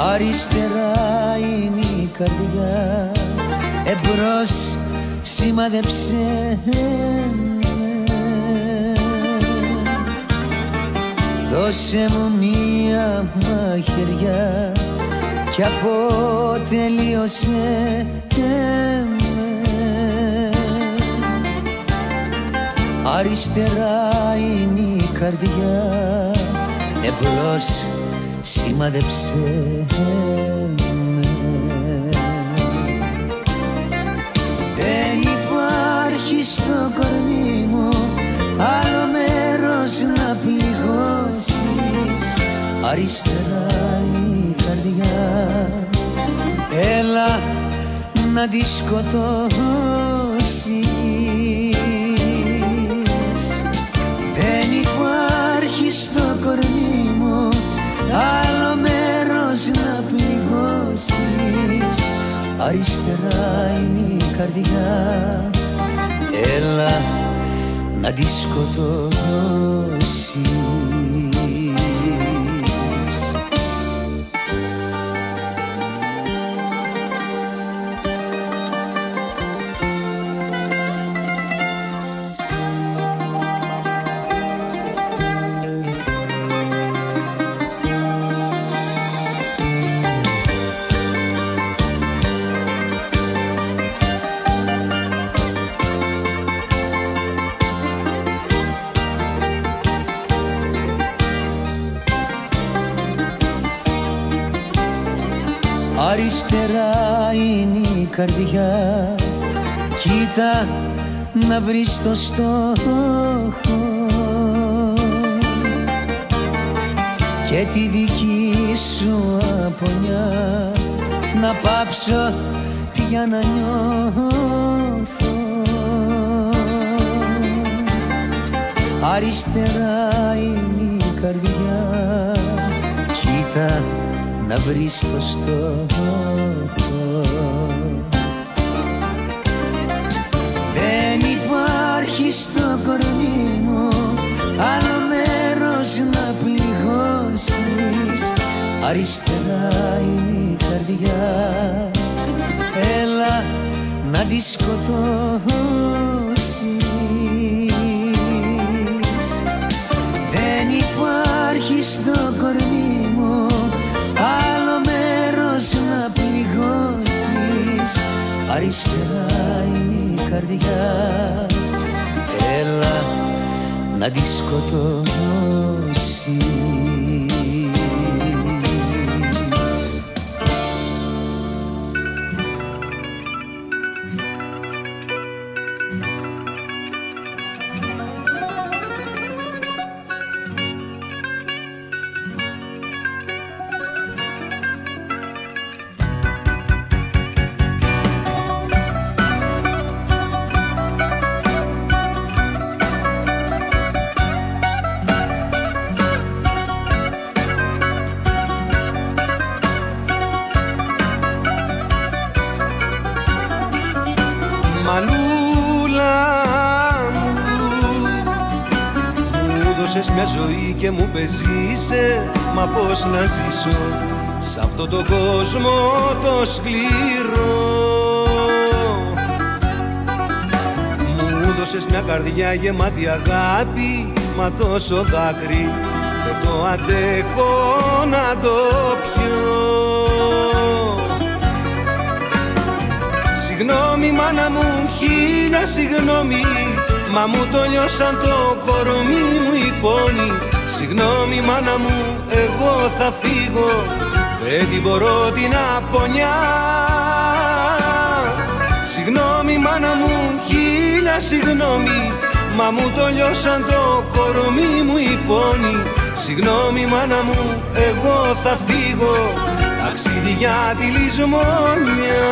Αριστερά είναι η καρδιά, εμπρός σημάδεψε δώσε μου μία μαχαιριά κι αποτελείωσε Αριστερά είναι η καρδιά, εμπρός σημάδεψε Δεν υπάρχει στο κορμί μου άλλο μέρος να πληγώσεις. Αριστερά είναι η καρδιά, έλα να τη σκοτώσεις. Δεν υπάρχει στο κορμί μου άλλο μέρος να πληγώσεις. Αριστερά είναι η καρδιά, έλα να τη σκοτώσεις. Αριστερά είναι η καρδιά, κοίτα να βρεις το στόχο και τη δική σου απονιά να πάψω πια να νιώθω. Αριστερά είναι η καρδιά, κοίτα να βρεις το στόχο. Δεν υπάρχει στο κορμί μου άλλο μέρος να πληγώσεις. Αριστερά είναι η καρδιά, έλα να τη σκοτώσεις. Δεν υπάρχει στο κορμί μου άλλο μέρος να πληγώσεις. Αριστερά είναι η καρδιά, έλα να τη σκοτώσεις. Μια ζωή και μου πεζείσαι, μα πώς να ζήσω σ' αυτό το κόσμο το σκληρό. Μου δώσες μια καρδιά γεμάτη αγάπη, μα τόσο δάκρυ δεν το αντέχω να το πιω. Συγγνώμη μάνα μου, χίλια συγγνώμη, μα μου το λιώσαν το κορμί μου οι πόνοι. Συγγνώμη μάνα μου, εγώ θα φύγω, δεν την μπορώ την απονιά. Συγγνώμη μάνα μου, χίλια συγγνώμη, μα μου το λιώσαν το κορμί μου οι πόνοι. Συγγνώμη μάνα μου, εγώ θα φύγω, ταξίδι για τη λησμόνια.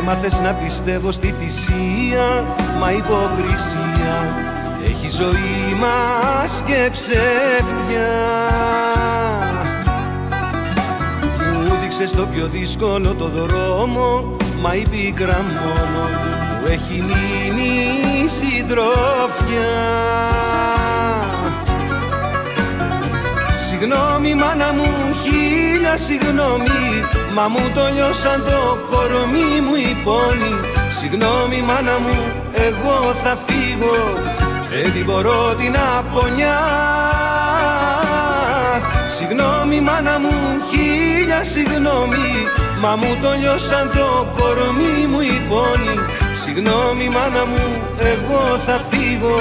Μάθες να πιστεύω στη θυσία, μα υποκρισία έχει ζωή μας και ψεύτια. Μου δείξες το πιο δύσκολο το δρόμο, μα η πίκρα μόνο που έχει μείνει συντρόφια. Συγγνώμη μάνα μου, χίλια συγγνώμη, μα μου το λιώσαν το κορμί μου οι πόνοι. Συγγνώμη μάνα μου, εγώ θα φύγω, δεν μπορώ την απονιά. Συγγνώμη μάνα μου, χίλια συγγνώμη, μα μου το λιώσαν το κορμί μου οι πόνοι. Συγγνώμη μάνα μου, εγώ θα φύγω,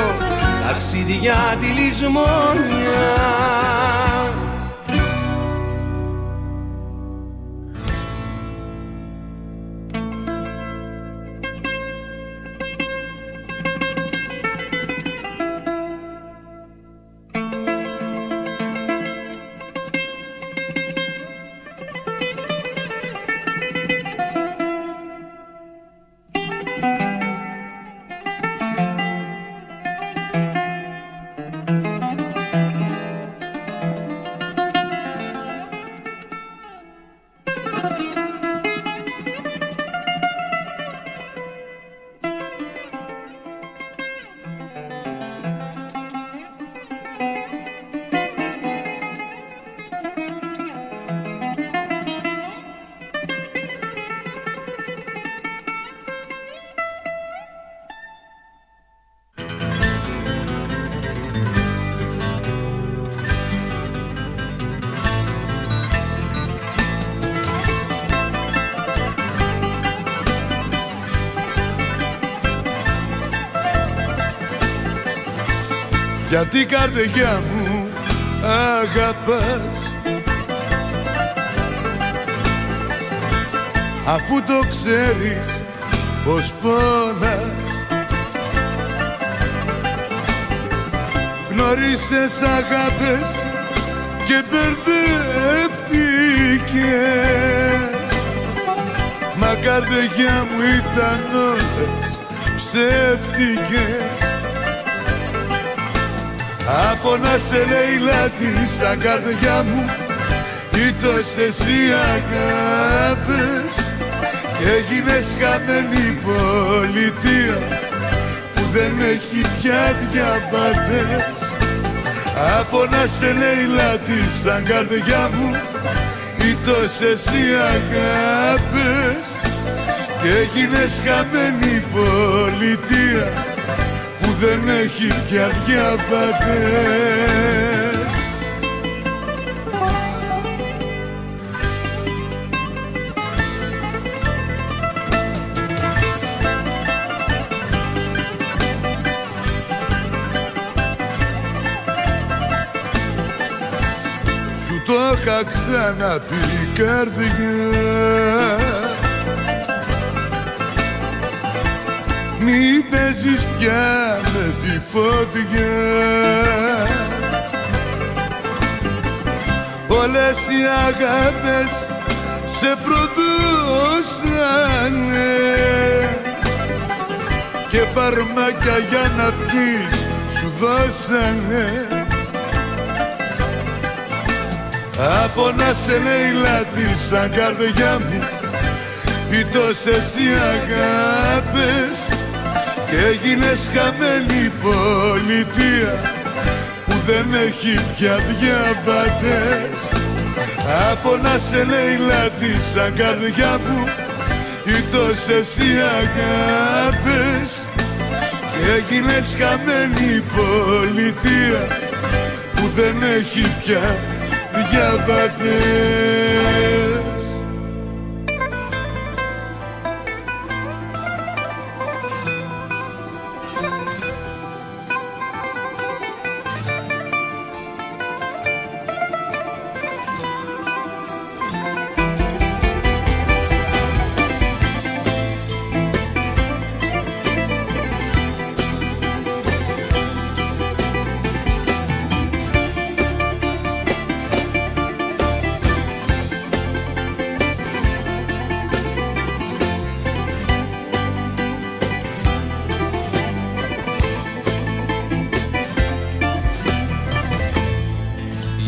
ταξίδι για τη λησμόνια. Γιατί καρδιά μου αγαπάς, αφού το ξέρεις πως πόνας. Γνωρίσες αγάπες και μπερδεύτηκες, μα καρδιά μου ήταν όλες ψεύτικες. Από να σε λέει λάτι σαν καρδιά μου, ήτος εσύ αγάπες και έγινες χαμένη πολιτεία που δεν έχει πια διαβατές. Από να σε λέει λάτι σαν καρδιά μου, ήτος εσύ αγάπες και έγινες χαμένη πολιτεία που δεν έχει πια διαβατές. Σου το είχα ξαναπεί καρδιά, μη παίζεις πια με τη φωτιά. Όλες οι αγάπες σε προδώσανε και φαρμάκια για να πεις σου δώσανε. Από να σε λέει λάτι σαν καρδιά μου, ήτος εσύ αγάπες και έγινες χαμένη πολιτεία που δεν έχει πια διαβατές. Από να σε λέει λάτι σαν καρδιά μου, ήτος εσύ αγάπες και έγινες χαμένη πολιτεία που δεν έχει πια διαβατές.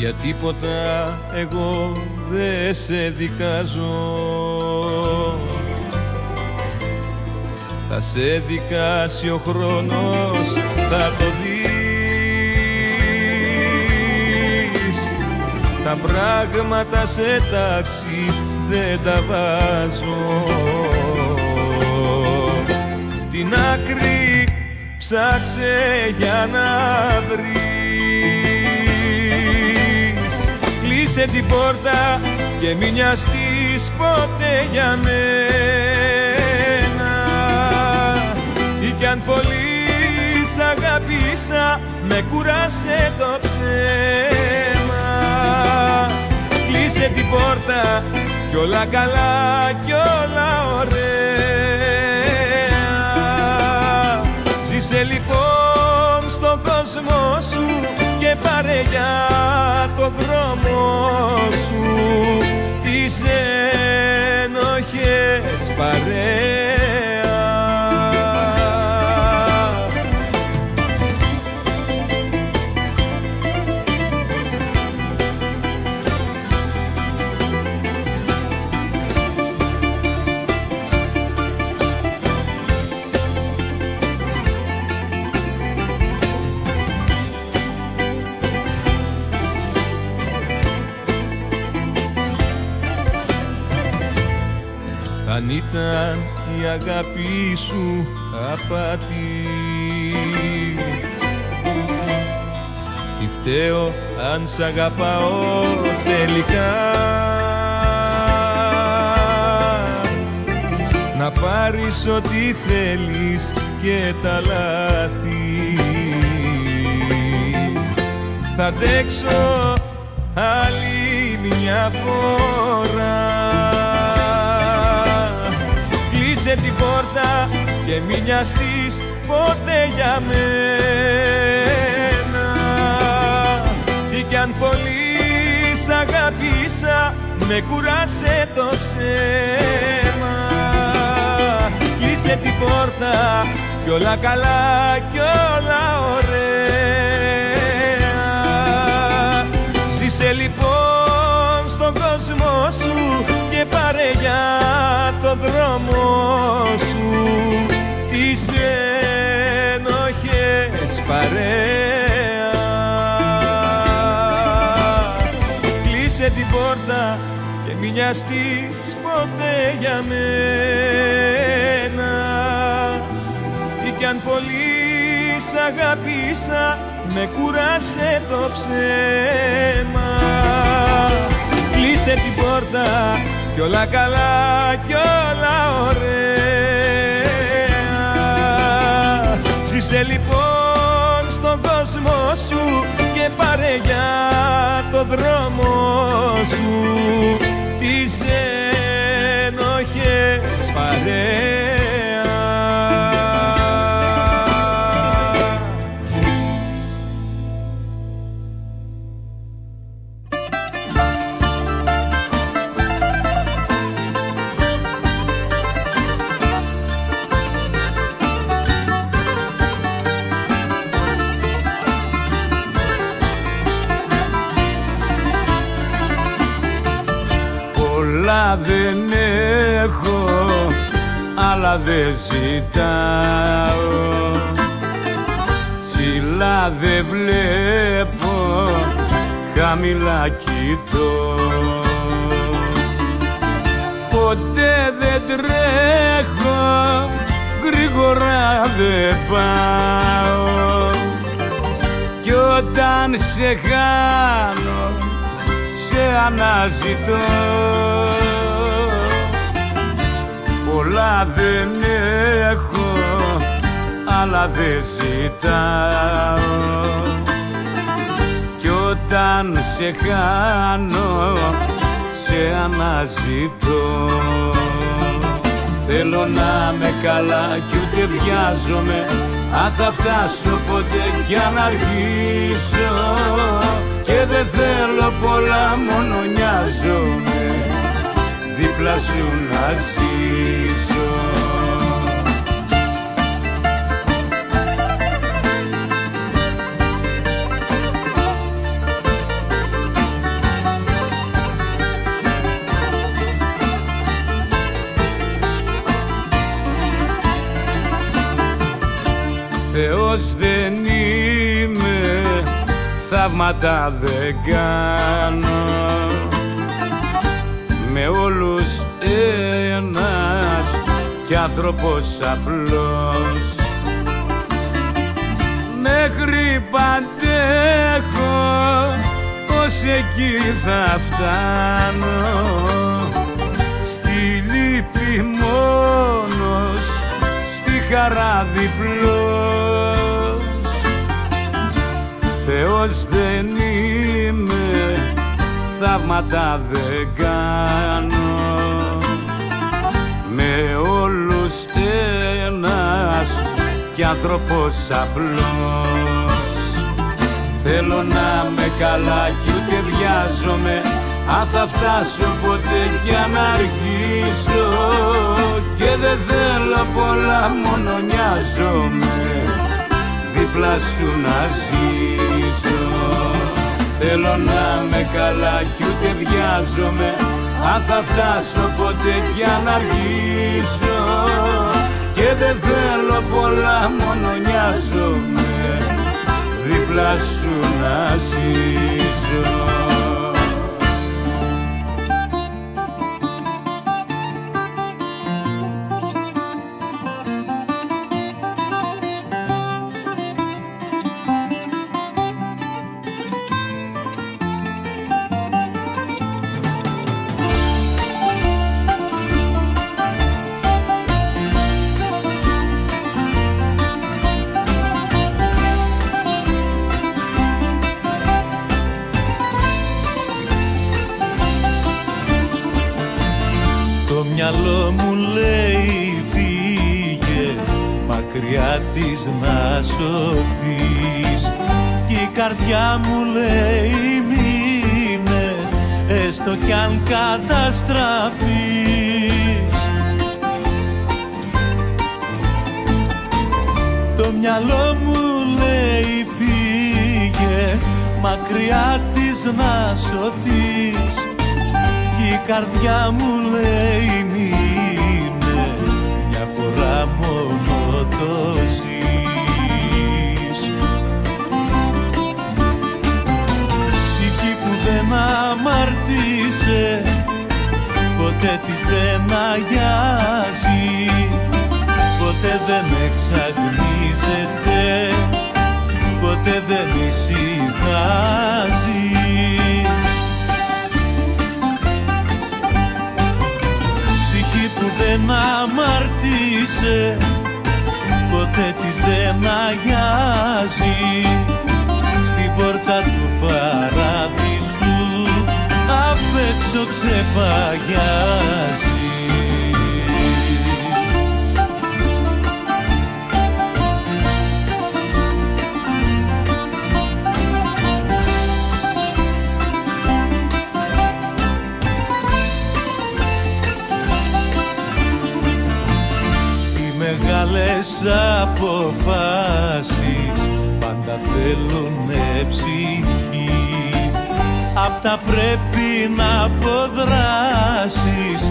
Για τίποτα εγώ δεν σε δικάζω, θα σε δικάσει ο χρόνος, θα το δεις. Τα πράγματα σε τάξη δεν τα βάζω, την άκρη ψάξε για να βρεις. Κλείσε την πόρτα και μην νοιαστείς ποτέ για μένα, ή κι αν πολύ σ' αγάπησα με κούρασε το ψέμα. Κλείσε την πόρτα κι όλα καλά κι όλα ωραία. Ζήσε λοιπόν στον κόσμο σου και πάρε για το δρόμο σου τις ένοχες παρέα. Αν ήταν η αγάπη σου απάτη, τι φταίω αν σ' αγαπάω τελικά. Να πάρεις ό,τι θέλεις και τα λάθη, θα αντέξω άλλη μια φορά. Κλείσε την πόρτα και μην νοιαστείς ποτέ για μένα, ή κι αν πολύ σ' αγάπησα με κουράσε το ψέμα. Κλείσε την πόρτα κι όλα καλά κι όλα ωραία. Ζήσε λοιπόν στον κόσμο σου και πάρε για το δρόμο σου τις ένοχες παρέα. Κλείσε την πόρτα και μην νοιαστείς ποτέ για μένα, ή κι αν πολύ σ' αγάπησα με κούρασε το ψέμα. Κλείσε την πόρτα κι όλα καλά κι όλα ωραία. Ζήσε λοιπόν στον κόσμο σου και πάρε για το δρόμο σου τις ένοχες παρέα. Δεν έχω, αλλά δεν ζητάω, ψηλά δεν βλέπω, χαμηλά κοιτώ. Ποτέ δεν τρέχω, γρήγορα δεν πάω, κι όταν σε χάνω σε αναζητώ. Πολλά δεν έχω, αλλά δεν ζητάω, κι όταν σε χάνω σε αναζητώ. Θέλω να είμαι καλά κι ούτε βιάζομαι, αν θα φτάσω ποτέ κι αν αρχίσω, και δεν θέλω πολλά, μόνο νοιάζομαι δίπλα σου να ζήσω. Θεός δεν είμαι, θαύματα δεν κάνω, με όλους ένας κι άνθρωπος απλός. Μέχρι παντέχω, ως εκεί θα φτάνω, στη λύπη μόνος, στη χαρά διπλός. Θεός δεν είμαι, θαύματα δεν κάνω, με όλους ένας κι άνθρωπος απλός. Θέλω να με καλά κι ούτε βιάζομαι, αν θα φτάσω ποτέ κι αν αργήσω, και δεν θέλω πολλά, μόνο νοιάζομαι δίπλα σου να ζήσω. Θέλω να με καλά κι ούτε βιάζομαι, αν θα φτάσω ποτέ κι αν αργήσω, και δεν θέλω πολλά, μόνο νοιάζομαι δίπλα σου να ζήσω. Το μυαλό μου λέει φύγε, μακριά της να σωθείς, κι η καρδιά μου λέει μείνε, έστω κι αν καταστραφείς. Το μυαλό μου λέει φύγε, μακριά της να σωθείς, η καρδιά μου λέει μείνε, μια φορά μόνο το ζεις. Ψυχή που δεν αμαρτήσε, ποτέ της δεν αγιάζει, ποτέ δεν εξαγνίζεται, ποτέ δεν ησυχάζει. Που δεν αμαρτήσε, ποτέ της δεν αγιάζει, στην πόρτα του παραδείσου απ' έξω ξεπαγιάζει. Μεγάλες αποφάσεις πάντα θέλουνε ψυχή, απ' τα πρέπει να αποδράσεις,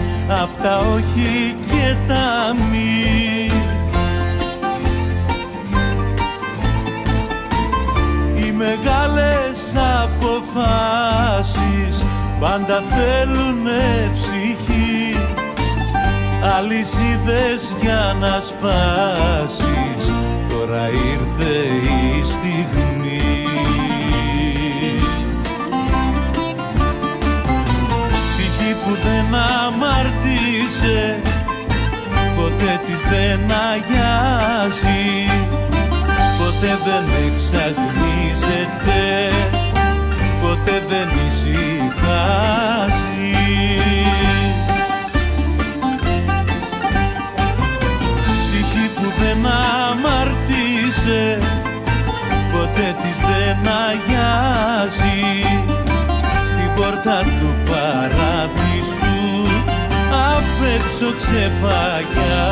απ' τα όχι και τα μη. Οι μεγάλες αποφάσεις πάντα θέλουνε ψυχή, αλυσίδες για να σπάσεις, τώρα ήρθε η στιγμή. Ψυχή που δεν αμαρτήσε, ποτέ της δεν αγιάζει, ποτέ δεν εξαγνίζεται, ποτέ δεν ησυχάζει. Δεν αμαρτήσε, ποτέ της δεν αγιάζει, στην πόρτα του παραδείσου απ' έξω ξεπαγιάζει.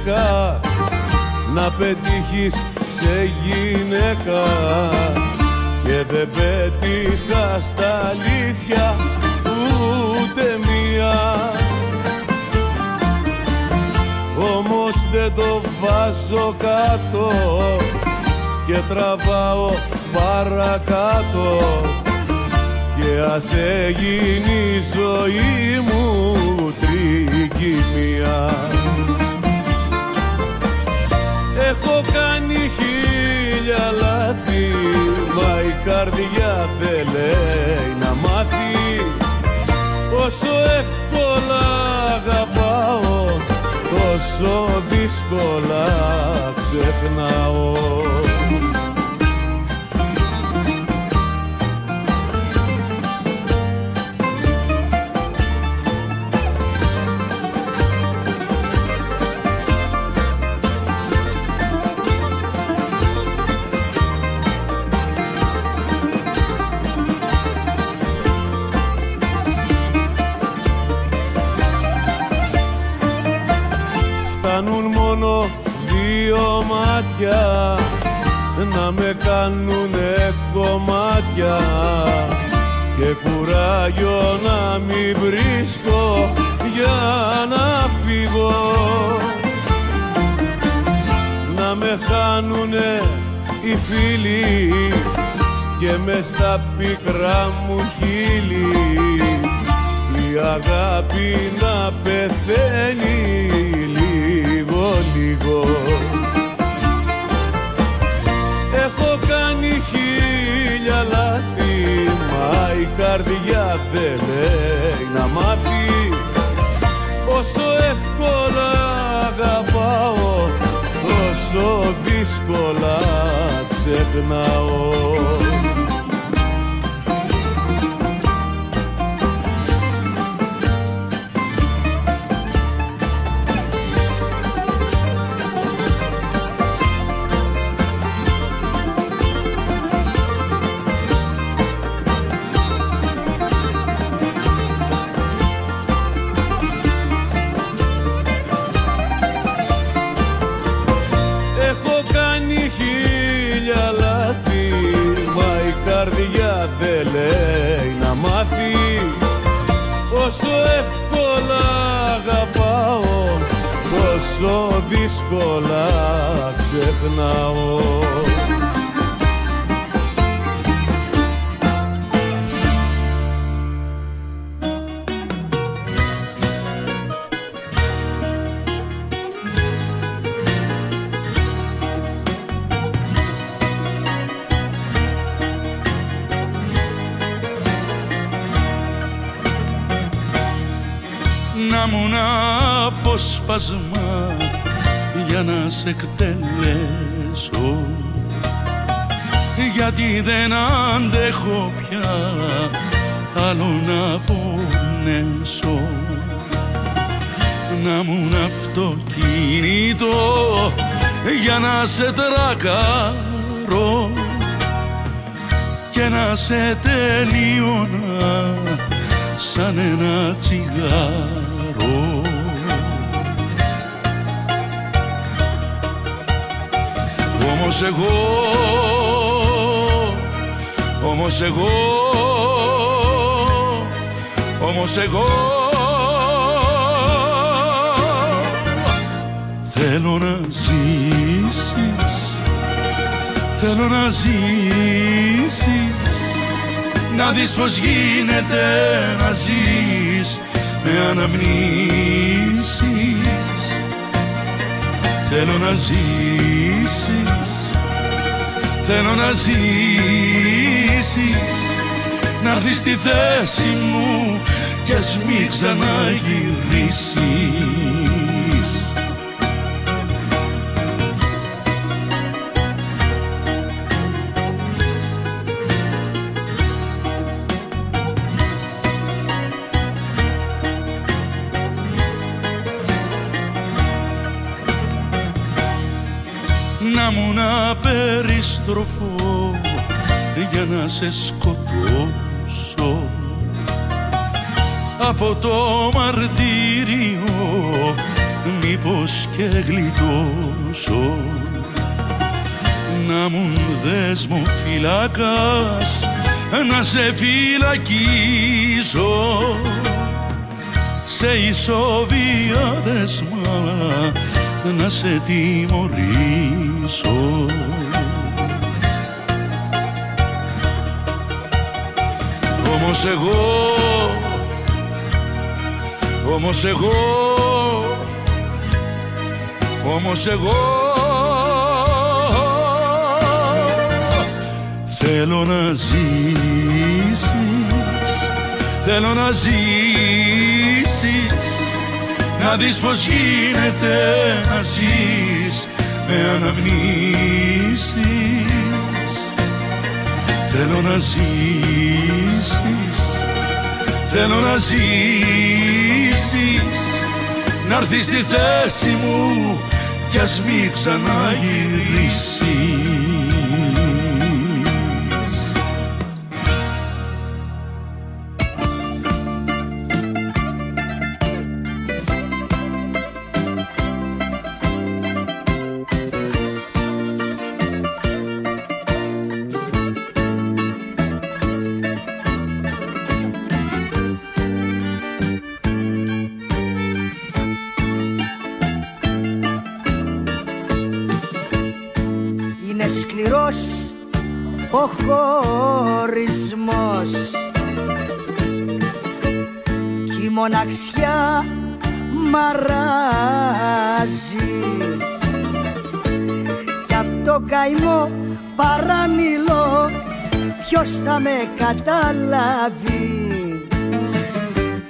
γυναίκα, να πετύχεις σε γυναίκα, και δεν πέτυχα στα αλήθεια ούτε μία. Όμως δεν το βάζω κάτω και τραβάω παρακάτω, και ας γίνει η ζωή μου τρικυμία. Έχω κάνει χίλια λάθη, μα η καρδιά δεν λέει να μάθει. Όσο εύκολα αγαπάω, τόσο δύσκολα ξεχνάω. Φτάνουν μόνο δύο μάτια να με κάνουνε κομμάτια, και κουράγιο να μην βρίσκω για να φύγω. Να με χάνουνε οι φίλοι και μες στα πικρά μου χείλη η αγάπη να πεθαίνει λίγο. Έχω κάνει χίλια λάθη, μα η καρδιά δεν λέει να μάθει. Όσο εύκολα αγαπάω, τόσο δύσκολα ξεχνάω. Δεν λέει να μάθει. Όσο εύκολα αγαπάω, τόσο δύσκολα ξεχνάω. Να μου να αποσπάσμα για να σε εκτελέσω, γιατί δεν αντέχω πια άλλο να πονέσω. Να μου να αυτοκίνητο για να σε τρακάρω και να σε τελειώνα σαν ένα τσιγάρο. Όμως εγώ θέλω να ζήσεις, θέλω να ζήσεις, να δεις πως γίνεται να ζεις με αναμνήσεις. Θέλω να ζήσεις, θέλω να ζήσεις, να έρθεις στη θέση μου κι ας μην ξαναγυρίσεις. Να μου να περιστροφώ για να σε σκοτώσω, από το μαρτύριο μήπως και γλιτώσω, να μου δέσμο φυλάκας, να σε φυλακίσω, σε ισόβια δέσμα να σε τιμωρήσω. Όμως εγώ θέλω να ζήσεις, θέλω να ζήσεις, να δεις πως γίνεται να ζεις με αναμνήσεις. Θέλω να ζήσεις, θέλω να ζήσεις, να'ρθεις στη θέση μου κι ας μη ξαναγυρίσεις. Σκληρός ο χωρισμός κι η μοναξιά μαράζει κι απ' το καημό παραμιλώ, ποιος θα με καταλάβει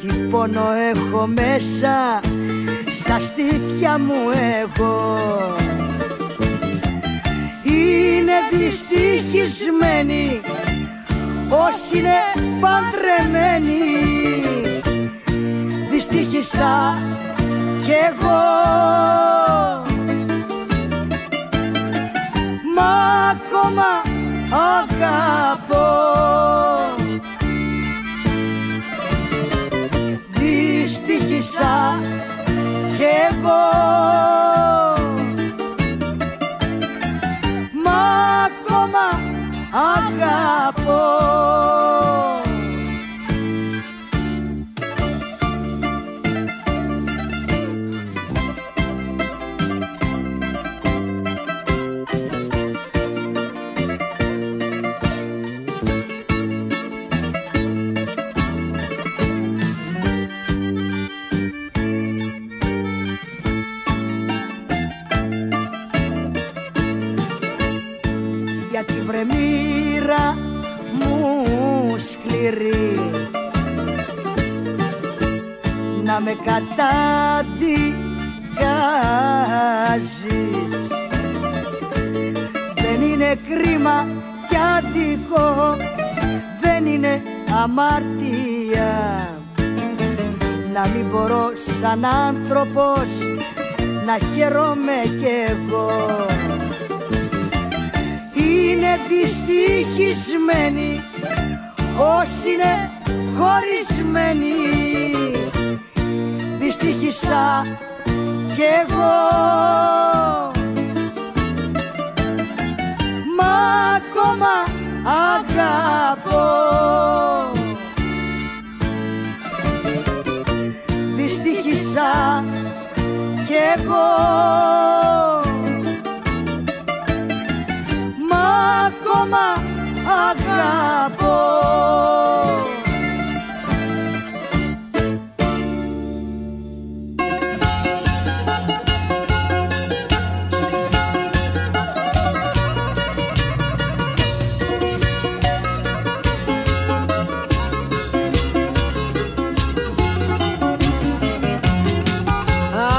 τι πόνο έχω μέσα στα στήθια μου εγώ. Είναι δυστυχισμένοι όσοι είναι παντρεμένοι, δυστύχησα κι εγώ. Μα ακόμα αγαπώ, δυστύχησα κι εγώ. Αγαπώ. Γιατί βρε μοίρα μου σκληρή να με καταδικάζεις, δεν είναι κρίμα κι αδικό, δεν είναι αμαρτία να μην μπορώ σαν άνθρωπος να χαίρομαι κι εγώ. Είναι δυστυχισμένοι όσοι είναι χωρισμένοι, δυστύχησα κι εγώ. Μα ακόμα αγαπώ, δυστύχησα κι εγώ. Ακόμα αγαπώ.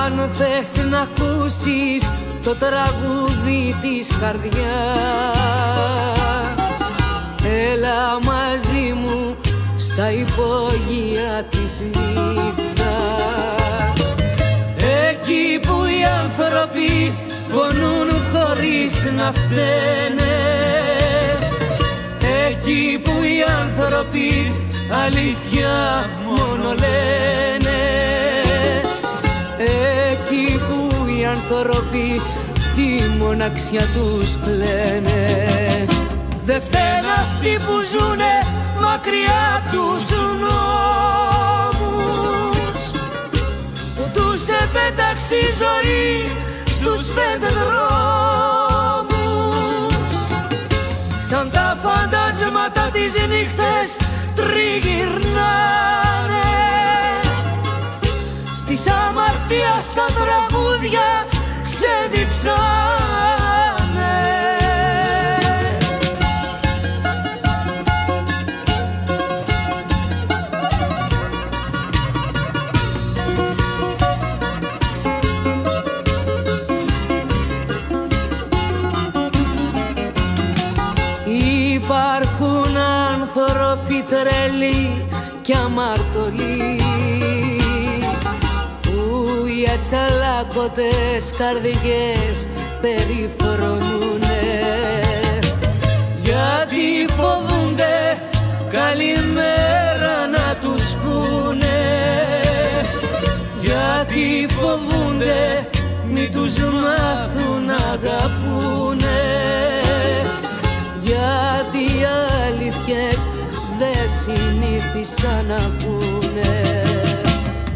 Αν θες να ακούσεις το τραγούδι της καρδιάς, έλα μαζί μου στα υπόγεια της νύχτας, εκεί που οι άνθρωποι πονούν χωρίς να φταίνε, εκεί που οι άνθρωποι αλήθεια μόνο λένε, εκεί οι άνθρωποι τη μοναξιά τους κλαίνε. Δε φταίνε αυτοί που ζουνε μακριά απ' τους νόμους, που τους επέταξε η ζωή στους 5 δρόμους. Σαν τα φαντάσματα τις νύχτες τριγυρνάνε, στις αμαρτίας τα τραγούδια ξεδιψάνε. Υπάρχουν άνθρωποι τρελοί κι αμαρτωλοί, που οι ατσαλάκωτες καρδιές περιφρονούνε, γιατί φοβούνται καλημέρα να τους πούνε, γιατί φοβούνται μη τους μάθουν να αγαπούνε, γιατί οι αλήθειες δεν συνήθισαν να ακούνε.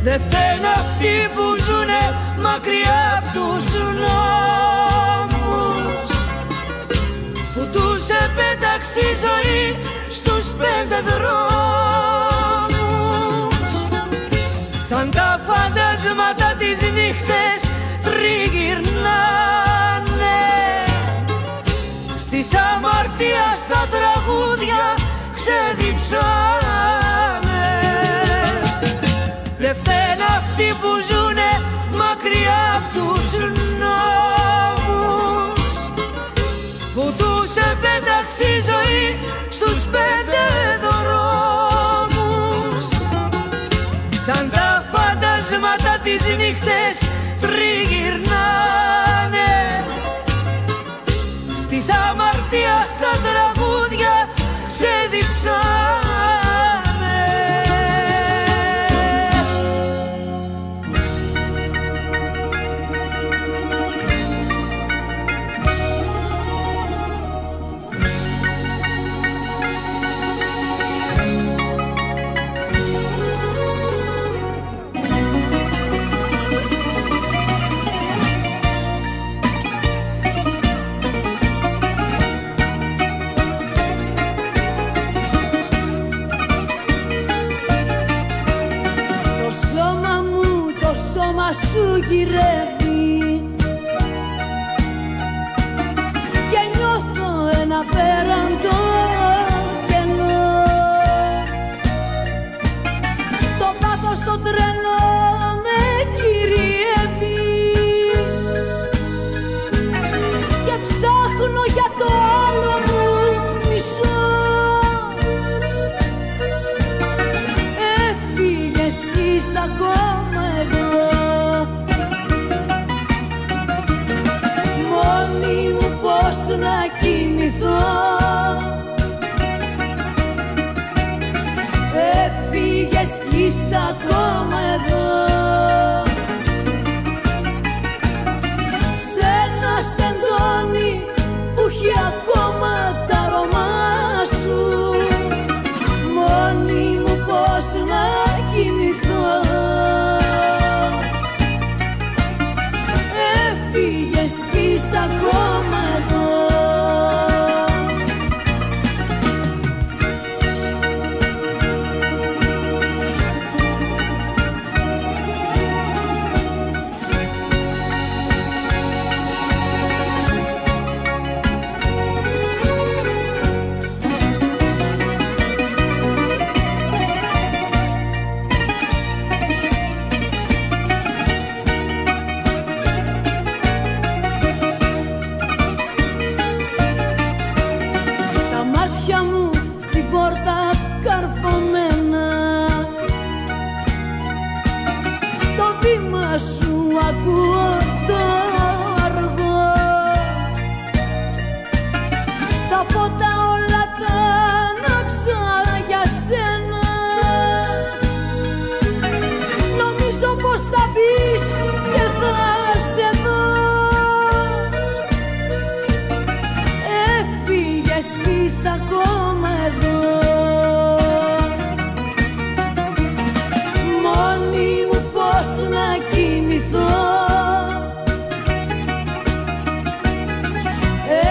Δε φταίνε αυτοί που ζουνε μακριά απ' τους νόμους, που τους επέταξε η ζωή στους 5 δρόμους. Σαν τα φαντάσματα τις νύχτες τριγυρνάνε, στις αμαρτίας τα τραγούδια ξεδιψάνε. Δε φταίνε αυτοί που ζουνε μακριά απ' τους νόμους, που τους επέταξε η ζωή στους 5 δρόμους. Σαν τα φαντάσματα τις νύχτες τριγυρνάνε, στις αμαρτίας τα τραγούδια ξεδιψάνε. Σου γυρεύει και νιώθω ένα πέραντο κενό. Το πάθος στο τρένο με κυριεύει και ψάχνω για το άλλο μου μισό. Έφυγες κι είσαι ακόμα εδώ, πώς να κοιμηθώ. Έφυγες κι είσαι ακόμα εδώ, σ' ένα σεντόνι που έχει ακόμα τα αρώμα σου. Μόνη μου πώς να κοιμηθώ. Έφυγες κι είσαι ακόμα εδώ. Σου ακούω το αργό, τα φώτα όλα τα ανάψα για σένα. Νομίζω πως θα μπεις και θα σε δω. φύγες ακόμα εδώ. Μόνη μου πώς να κοιμηθώ,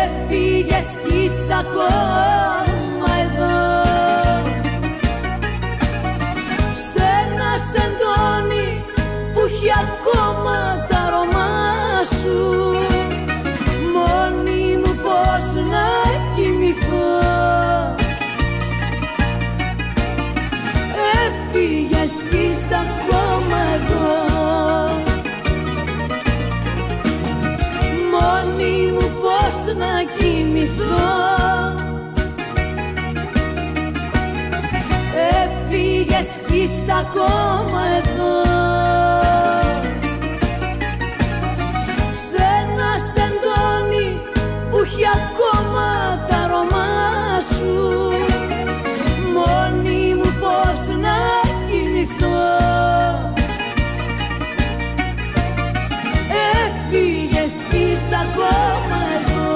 έφυγες κι είσαι ακόμα εδώ. Σ' ένα σεντόνι που έχει ακόμα τα αρώμα σου, μόνη μου πώς να κοιμηθώ. Έφυγες κι είσαι ακόμα εδώ. Μόνη μου πώς να κοιμηθώ. Έφυγες κι είσαι ακόμα εδώ. Σ' ένα σεντόνι που έχει ακόμα τα αρώμα σου, μόνη μου πώς να κοιμηθώ. Έφυγες κι είσαι ακόμα εδώ.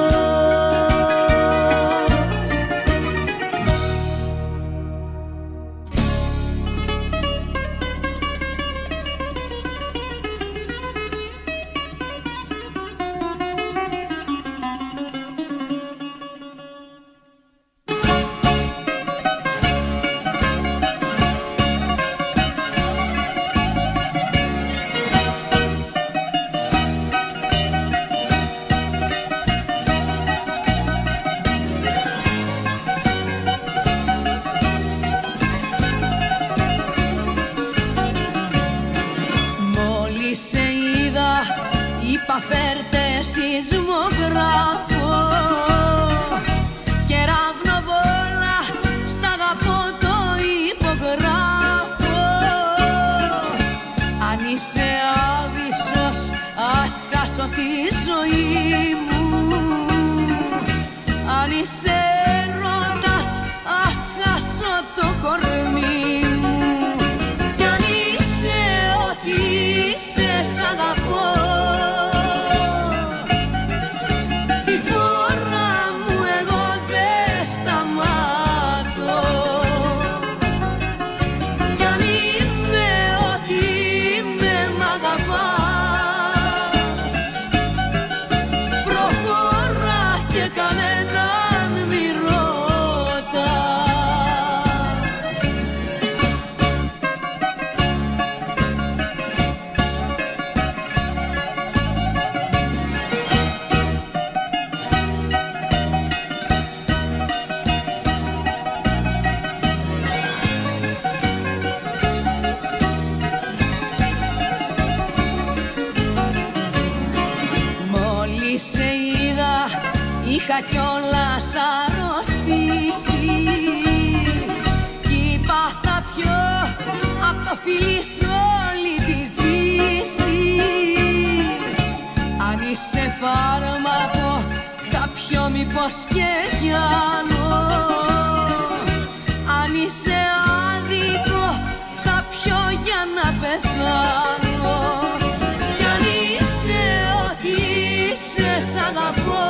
Φέρτε σεισμογράφο και ραυνοβόλα, σ' αγαπώ το υπογράφω. Αν είσαι άβυσσος, ας χάσω τη ζωή μου. Αν είσαι έρωτας, ας χάσω το κορμί μου. Κι αν είσαι ό,τι είσαι, σ' αγαπώ. Είχα κιόλας αρρωστήσει κι είπα θα πιω απ' το φιλί σου όλη τη ζήση. Αν είσαι φάρμακο θα πιω μήπως και πιάνω. Αν είσαι άδικο θα πιω για να πεθάνω. Κι αν είσαι ό,τι είσαι, σ' αγαπώ.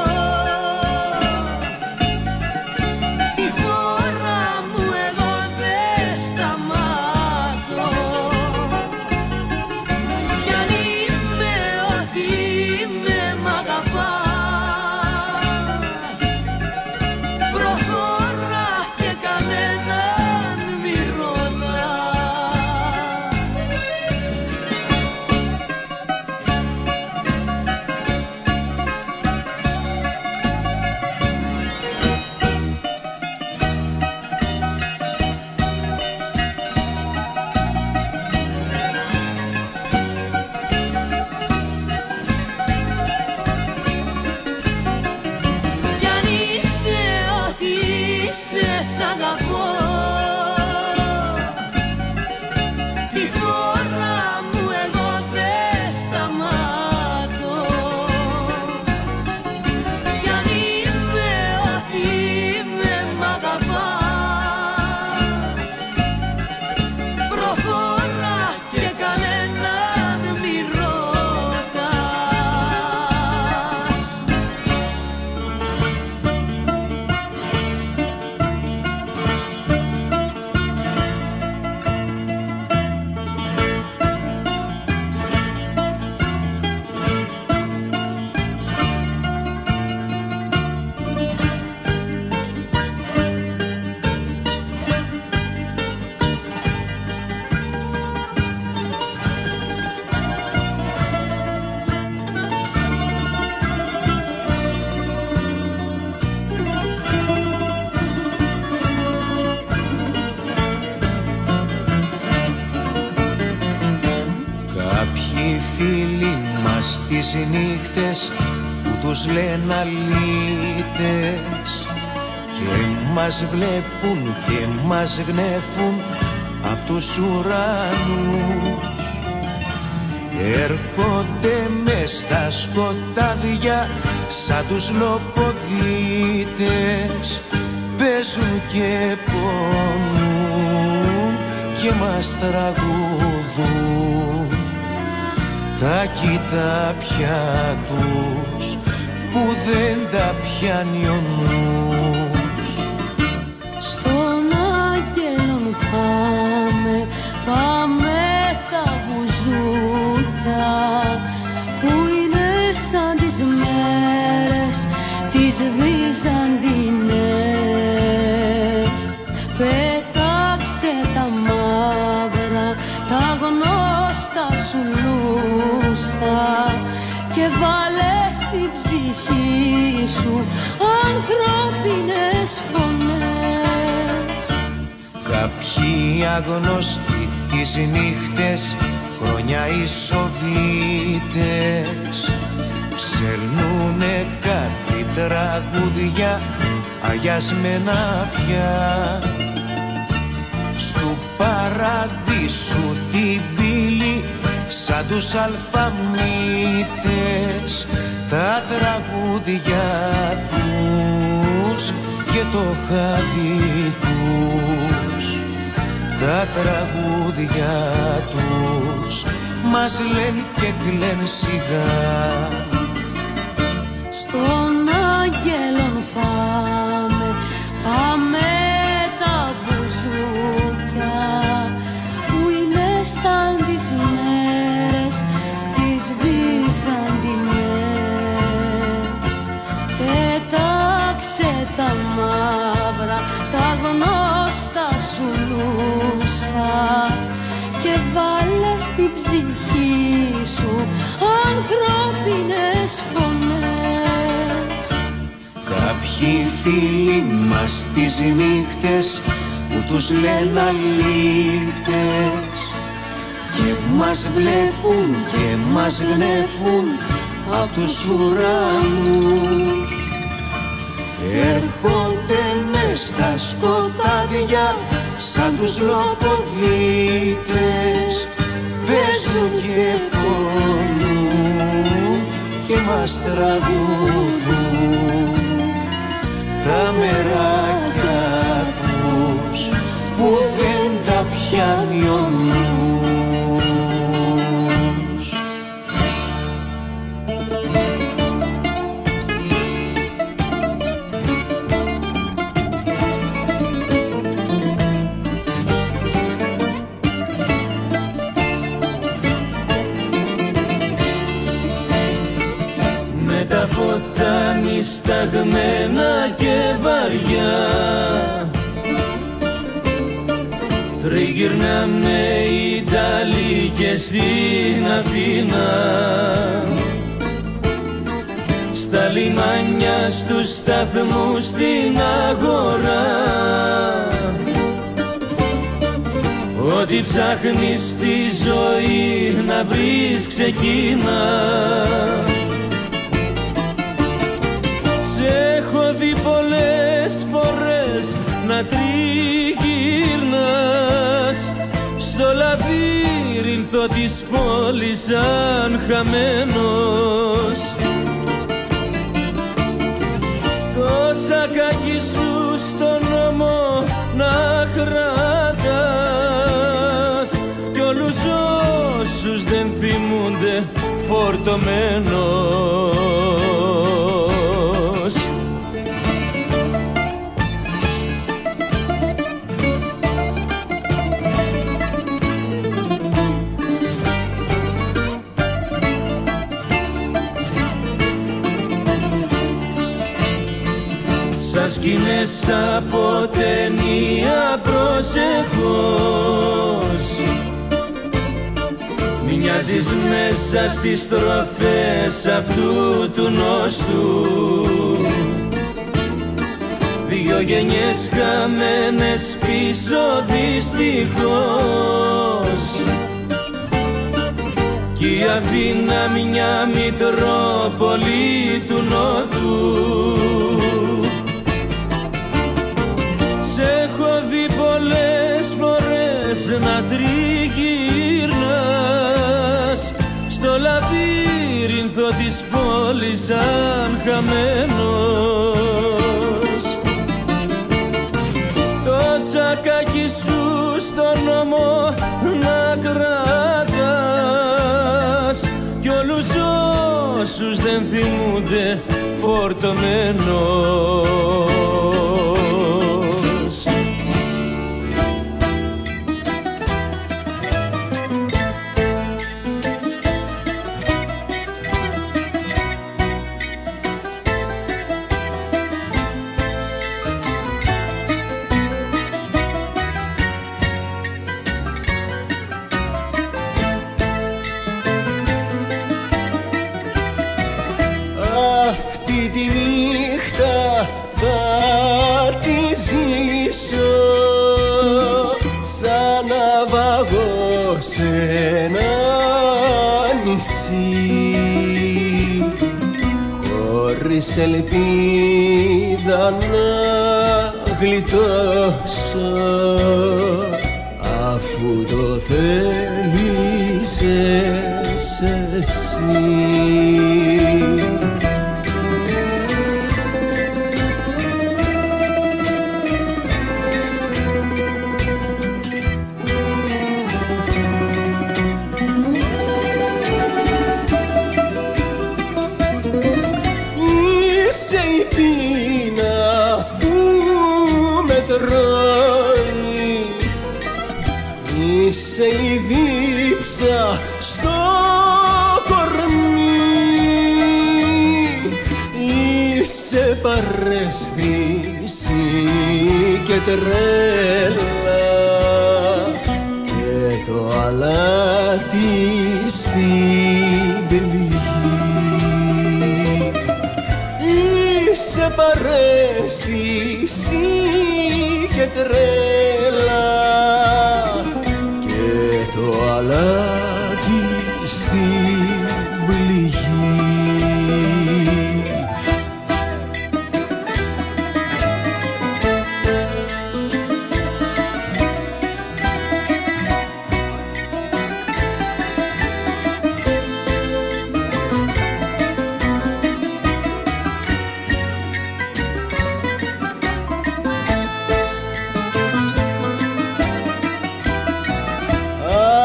τις νύχτες που τους λένε αλήτες και μας βλέπουν και μας γνέφουν απ' τους ουρανούς. Έρχονται μες στα σκοτάδια σαν τους λοποδίτες, παίζουν και πονούν και μας τραγουδούν τα κοιτάπια τους που δεν τα πιάνει ο νους. Στον άγγελον πάμε, πάμε τα μπουζούκια που είναι σαν τις μέρες τις Βυζαντινές. Πέταξε τα μαύρα, τα γνώστα σου λούσα και βάλε στην ψυχή σου ανθρώπινες φωνές. Κάποιοι αγνωστοί τις νύχτες, χρόνια οι Σοβίτες, ψερνούνε κάτι τραγούδια αγιασμένα πια. Στου παραδείσου την πύλη σαν τους αλφαμίτες, τα τραγούδια τους και το χάδι τους, τα τραγούδια τους μας λένε και κλαίνε σιγά. Στον άγγελον πάμε, πάμε τα μπουζούκια που είναι σαν τις μέρες τις Βυζαντινές. Πέταξε τα μαύρα, τα γνώστα σου λούσα και βάλε στην ψυχή σου ανθρώπινες φωνές. Κάποιοι φίλοι μας τις νύχτες που τους λένε αλήτες και μας βλέπουν και μας γνέφουν απ' τους ουρανούς. Έρχονται μες στα σκοτάδια σαν τους λοποδίτες, παίζουν και πονούν και μας τραγουδούν τα μεράκια τους που δεν τα πιάνει ο νους. Σταγμένα και βαριά τριγυρνάμε οι Ιταλοί και στην Αθήνα, στα λιμάνια, στους σταθμούς, στην αγορά. Ό,τι ψάχνεις στη ζωή να βρεις ξεκίνα. Έχω δει πολλές φορές να τριγυρνάς στο λαβύρινθο της πόλης σαν χαμένος. Το σακάκι σου στον ώμο να κρατάς κι όλους όσους δεν θυμούνται φορτωμένος. Σαν σκηνές από ταινία προσεχώς μοιάζεις μέσα στις στροφές αυτού του νόστου. Δυο γενιές χαμένες πίσω δυστυχώς κι η Αθήνα μια μητρόπολη του Νότου. Σ' έχω δει πολλές φορές να τριγυρνάς στο λαβύρινθο της πόλης σαν χαμένος. Το σακάκι σου στον νόμο να κρατάς κι όλους όσους δεν θυμούνται φορτωμένος. Αυτή τη νύχτα θα τη ζήσω σαν ναυαγό σε ένα νησί, χωρίς ελπίδα να γλιτώσω, αφού το θέλησες εσύ. Είσαι η πείνα που με τρώει, είσαι η δίψα στο κορμί, είσαι παρέσθηση και τρέλα και το αλάτι στην πληγή. Είσαι παρέσθηση και τρέλα και το αλάτι στην πληγή.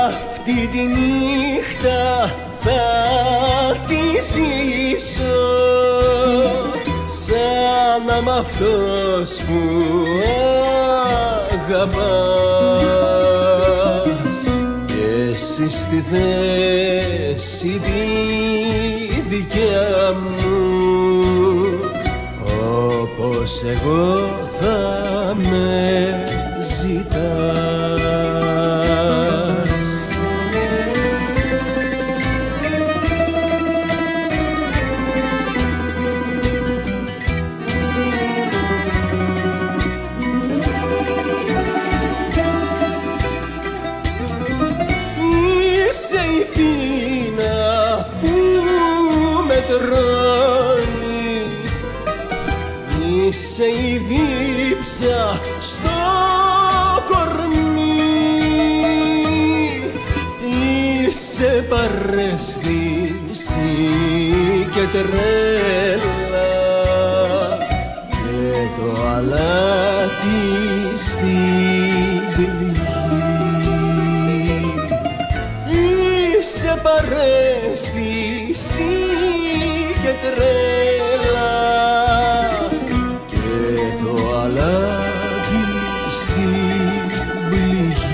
Αυτή τη νύχτα θα τη ζήσω σαν να μ' αυτός που αγαπάς και εσύ στη θέση τη δικιά μου, όπως εγώ θα με ζητάς. Είσαι η πείνα που με τρώει, είσαι η δίψα στο κορμί, είσαι παρέσθηση και τρέλα και το αλάτι στην πληγή. Είσαι παρέσθηση και τρέλα και το αλάτι στην πληγή.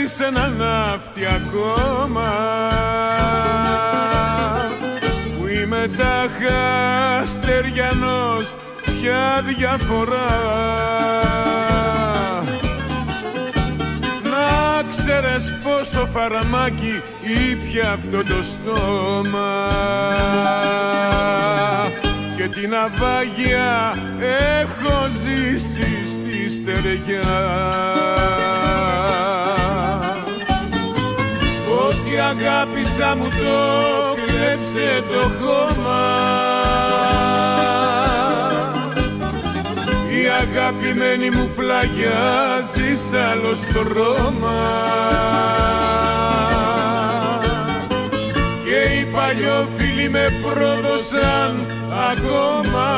θέλεις ένα ναύτη ακόμα, που είμαι τάχα στεριανός, ποια διαφορά. Να ξέρεις πόσο φαραμάκι ήπια αυτό το στόμα, και την αβάγια έχω ζήσει στη στεριά. Ό,τι αγάπησα μου το κλέψε το χώμα, η αγαπημένη μου πλαγιάζει σ' άλλο στρώμα, και οι παλιόφιλοι με πρόδωσαν ακόμα.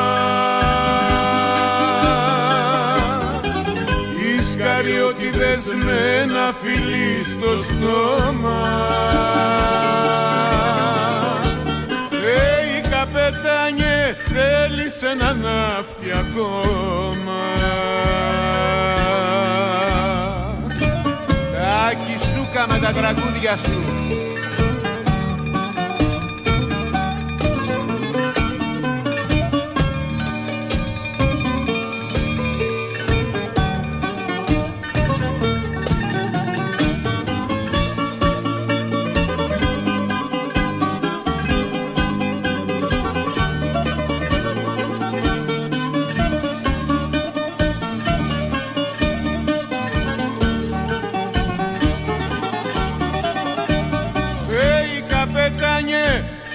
Οι σκαριώτιδες με ένα φιλί στο στόμα. Hey, καπετάνιε, θέλεις ένα ναύτη ακόμα. Τάκη Σούκα με τα τραγούδια σου.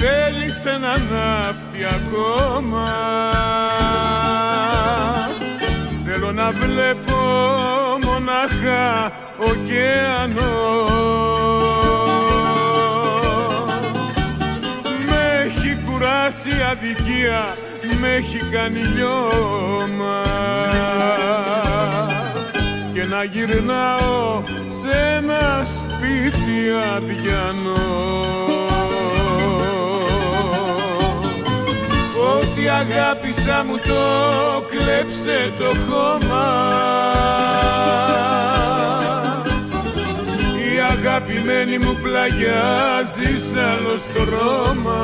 Θέλεις ένα ναύτη ακόμα, θέλω να βλέπω μονάχα ωκεανό. Με έχει κουράσει αδικία, με έχει κάνει λιώμα, και να γυρνάω σε ένα σπίτι αδιανό. Ό,τι αγάπησα μου το κλέψε το χώμα, η αγαπημένη μου πλαγιάζει σ' άλλο στρώμα,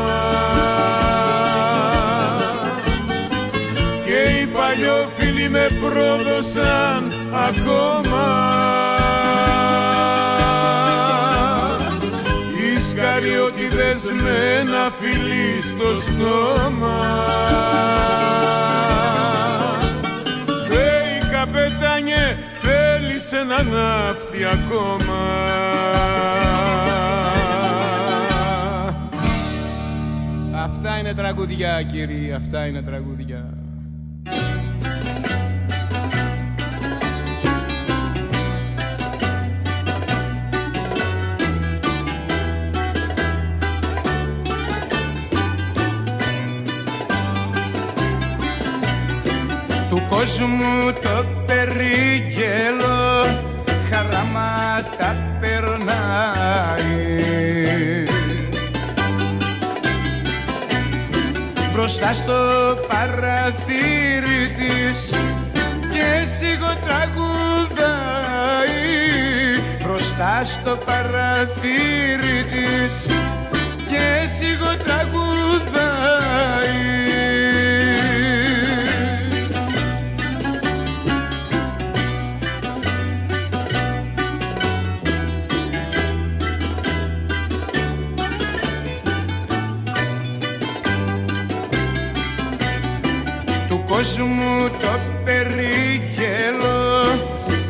και οι παλιόφιλοι με πρόδωσαν ακόμα. Σκαριώτιδες με ένα φιλί στο στόμα. Hey, καπετάνιε, θέλεις ένα ναύτη ακόμα. Αυτά είναι τραγουδιά, κύριοι, αυτά είναι τραγουδιά. Του κόσμου το περίγελο χαράματα περνάει, μπροστά στο παραθύρι της και σιγοτραγουδάει, μπροστά στο παραθύρι της και σιγοτραγουδάει. Κόσμου το περίγελο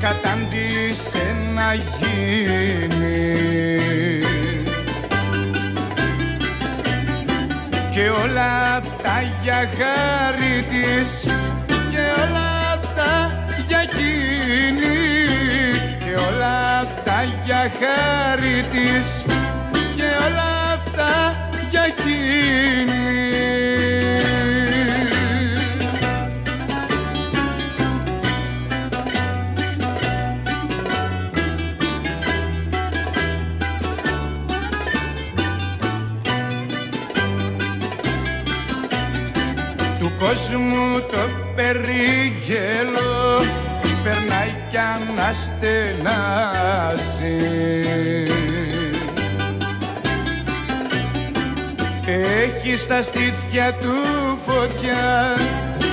κατάντησε να γίνει, και όλα αυτά για χάρη της, και όλα αυτά για εκείνη, και όλα αυτά για χάρη της, και όλα αυτά για εκείνη. Κόσμου το περίγελο περνάει κι αναστενάζει. Έχει στα στήθια του φωτιά,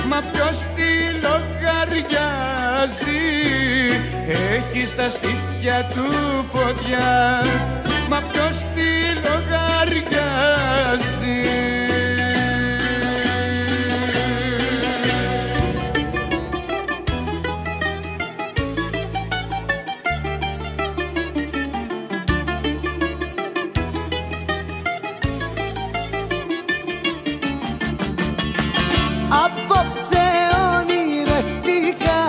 μα ποιος τη λογαριάζει. Έχει στα στήθια του φωτιά, μα ποιος τη λογαριάζει. Απόψε ονειρευτήκα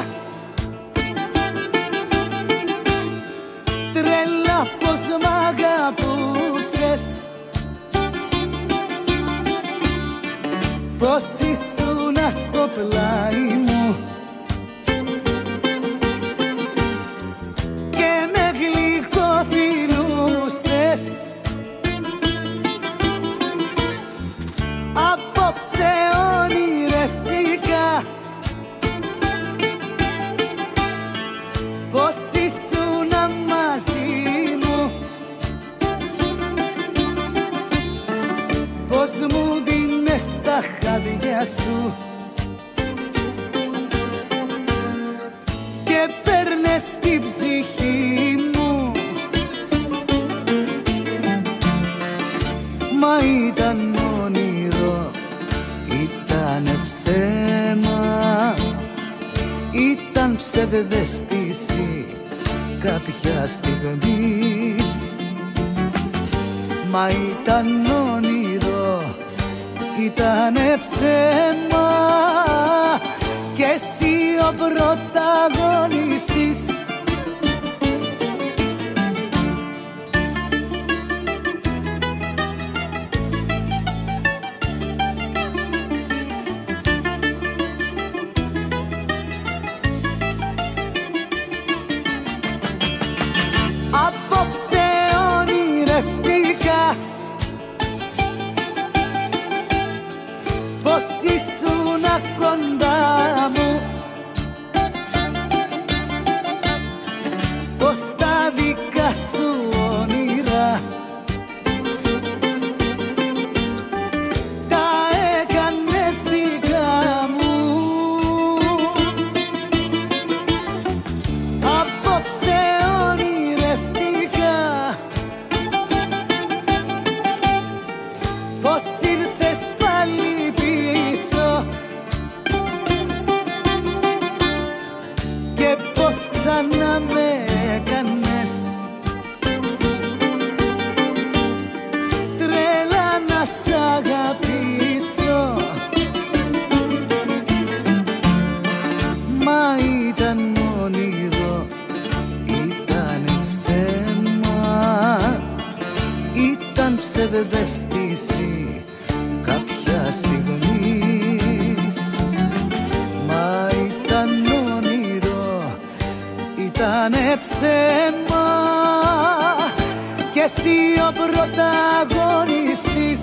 τρέλα πως μ' αγαπούσες, πως ήσουνα στο πλάι μου και με γλυκό φιλούσες. Απόψε ονειρευτήκα πως ήσουνα μαζί μου, πως μου δίνες τα χάδια σου και παίρνες την ψυχή μου. Μα ήταν όνειρο, ήτανε ψέμα, ήταν ψευδαίσθηση κάποια στιγμής. Μα ήταν όνειρο, ήτανε ψέμα κι εσύ ο πρωταγωνιστής. Απόψε ονειρευτήκα πως ήσουνα κοντά μου, πως τα δικά σου όνειρα τα έκανες δικά μου. Απόψε πως ήρθες πάλι πίσω και πως ξανά με έκανες τρέλα να σ' αγαπήσω. Μα ήταν όνειρο, ήτανε ψέμα, ήταν ψευδαίσθηση κάποια στιγμής. Μα ήταν όνειρο, ήτανε ψέμα κι εσύ ο πρωταγωνιστής.